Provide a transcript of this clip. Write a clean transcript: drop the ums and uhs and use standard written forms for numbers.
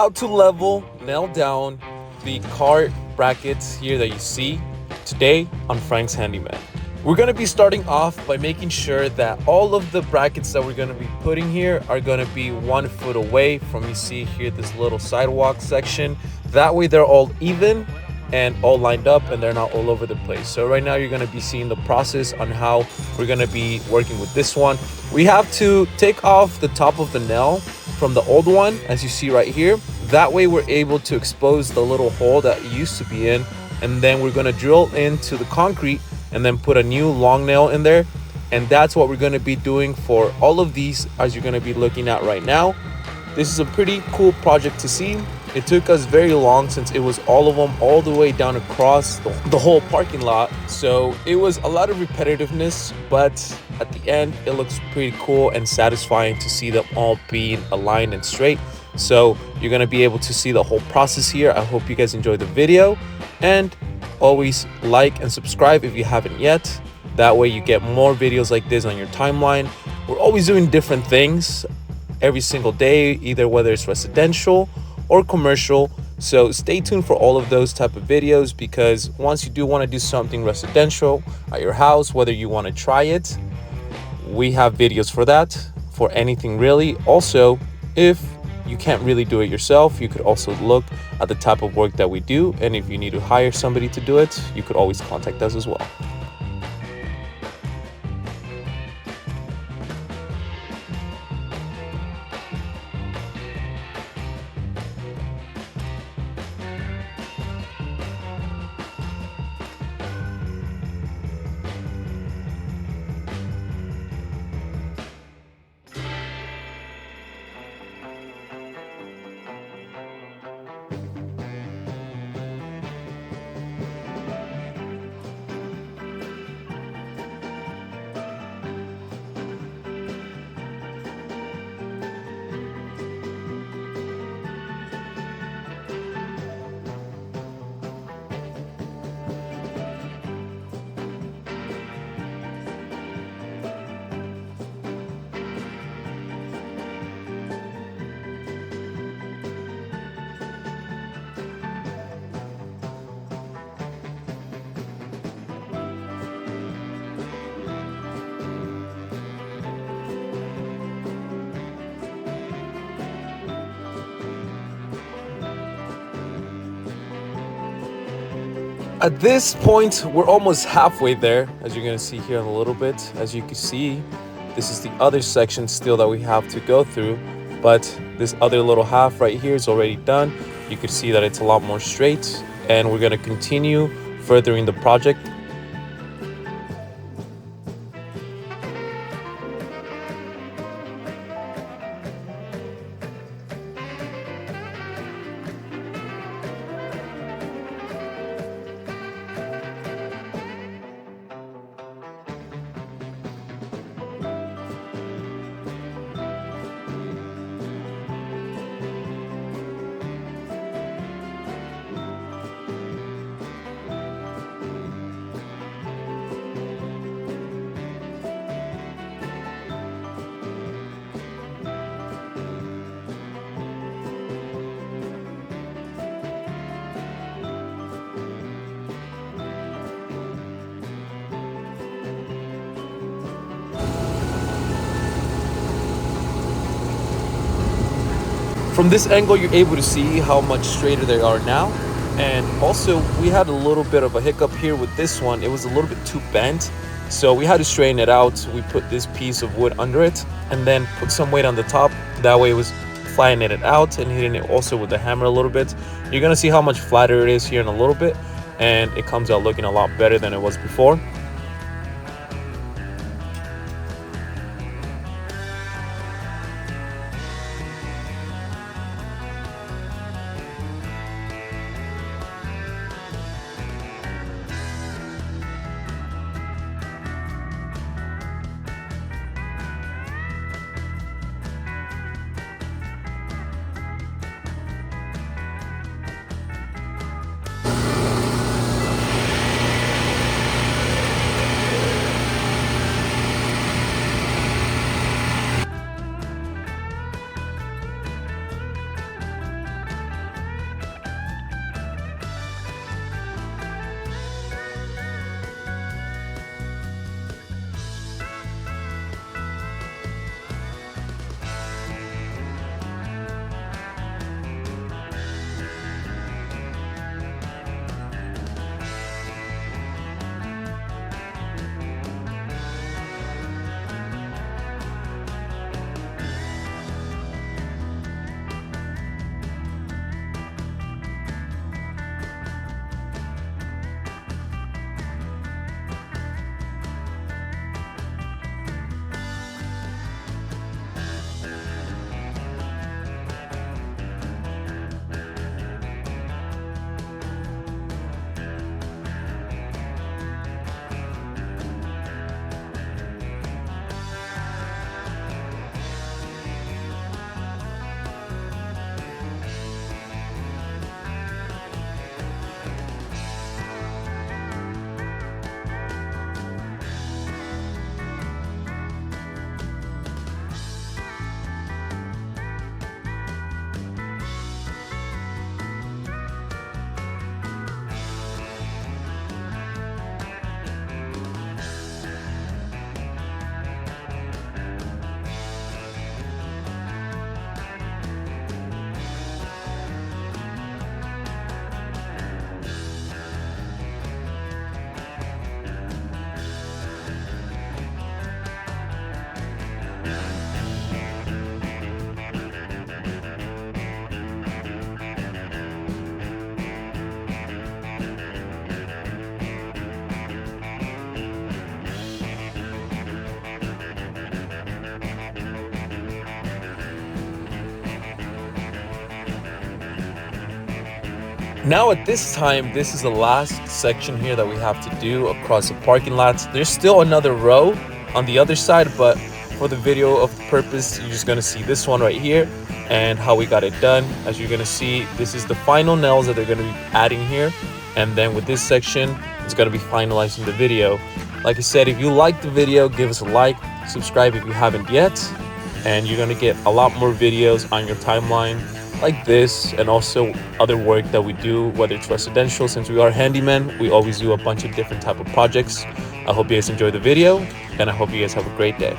how to level, nail down the car brackets here that you see today on Frank's Handyman. We're going to be starting off by making sure that all of the brackets that we're going to be putting here are going to be 1 foot away from, you see here, this little sidewalk section. That way they're all even and all lined up and they're not all over the place. So right now you're going to be seeing the process on how we're going to be working with this one. We have to take off the top of the nail from the old one, as you see right here. That way we're able to expose the little hole that it used to be in, and then we're going to drill into the concrete and then put a new long nail in there. And that's what we're going to be doing for all of these, as you're going to be looking at right now. This is a pretty cool project to see. It took us very long since it was all of them all the way down across the whole parking lot. So it was a lot of repetitiveness, but at the end it looks pretty cool and satisfying to see them all being aligned and straight. So you're going to be able to see the whole process here. I hope you guys enjoyed the video, and always like and subscribe if you haven't yet. That way you get more videos like this on your timeline. We're always doing different things every single day, either whether it's residential or commercial. So stay tuned for all of those type of videos, because once you do want to do something residential at your house, whether you want to try it, we have videos for that, for anything really. Also, if you can't really do it yourself, you could also look at the type of work that we do, and if you need to hire somebody to do it, you could always contact us as well. At this point, we're almost halfway there, as you're going to see here in a little bit. As you can see, this is the other section still that we have to go through, but this other little half right here is already done. You can see that it's a lot more straight, and we're going to continue furthering the project. From this angle, you're able to see how much straighter they are now. And also, we had a little bit of a hiccup here with this one. It was a little bit too bent, so we had to straighten it out. We put this piece of wood under it and then put some weight on the top. That way it was flattening it out and hitting it also with the hammer a little bit. You're gonna see how much flatter it is here in a little bit, and it comes out looking a lot better than it was before. Now at this time, this is the last section here that we have to do across the parking lots. There's still another row on the other side, but for the video of the purpose, you're just gonna see this one right here and how we got it done. As you're gonna see, this is the final nails that they're gonna be adding here. And then with this section, it's gonna be finalizing the video. Like I said, if you like the video, give us a like, subscribe if you haven't yet, and you're gonna get a lot more videos on your timeline like this, and also other work that we do, whether it's residential. Since we are handymen, we always do a bunch of different type of projects. I hope you guys enjoy the video, and I hope you guys have a great day.